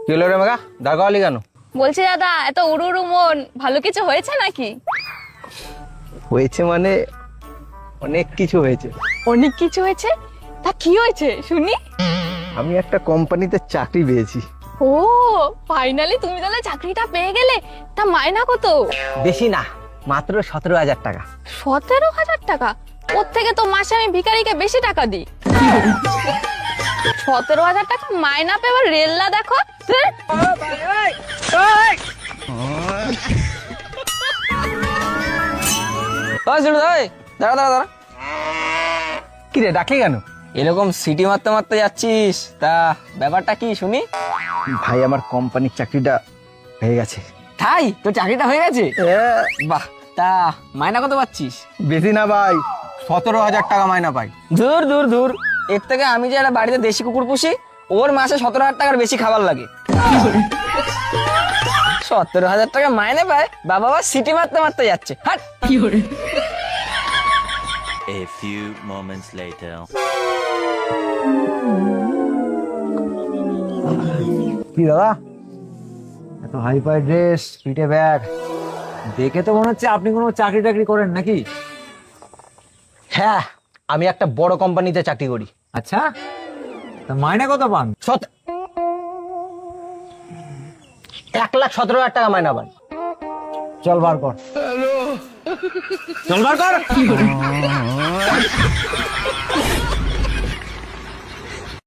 কি হলো রে মেঘা, দাঁড় করালি কেন? বলছি দাদা, এত উড়ু উড়ু মন, ভালো কিছু হয়েছে নাকি? হয়েছে মানে অনেক কিছু হয়েছে। অনেক কিছু হয়েছে? তা কি হয়েছে শুনি। আমি একটা কোম্পানিতে চাকরি পেয়েছি। ও, ফাইনালি তুমি তাহলে চাকরিটা পেয়ে গেলে। তা মাইনা কত? বেশি না, মাত্র 17,000 টাকা। 17,000 টাকা? ওর থেকে তো মাসে আমি ভিখারিকে বেশি টাকা দিই। 17,000 টাকা মাইনা পেবার রেল্লা দেখো। দাঁড়া দাঁড়া দাঁড়া, কি রে, ডাকলি কেন? এরকম সিটি মারতে মারতে যাচ্ছিস, তা ব্যাপারটা কি শুনি। ভাই, আমার কোম্পানির চাকরিটা হয়ে গেছে। তাই তোর চাকরিটা হয়ে গেছে? বাহ, তা মাইনা কত পাচ্ছিস? বেশি না ভাই, 17,000 টাকা মাইনা পাই। দূর দূর দূর, এর থেকে আমি যে একটা বাড়িতে দেশি কুকুর পুষি, ওর মাসে 17,000 টাকার বেশি খাবার লাগে। 17,000 টাকা মাইনে পায়, বাবা আবার সিটি মারতে মারতে যাচ্ছে। হাট। A few moments later. কি দাদা, এত হাই ফাই ড্রেস, পিঠে ব্যাগ, দেখে তো মনে হচ্ছে আপনি কোনো চাকরি টাকরি করেন নাকি? হ্যাঁ, আমি একটা বড় কোম্পানিতে চাকরি করি। আচ্ছা, তা মাইনে কত পান? 1,17,000 টাকা মাইনা পাই। চল বার কর, চল বার কর।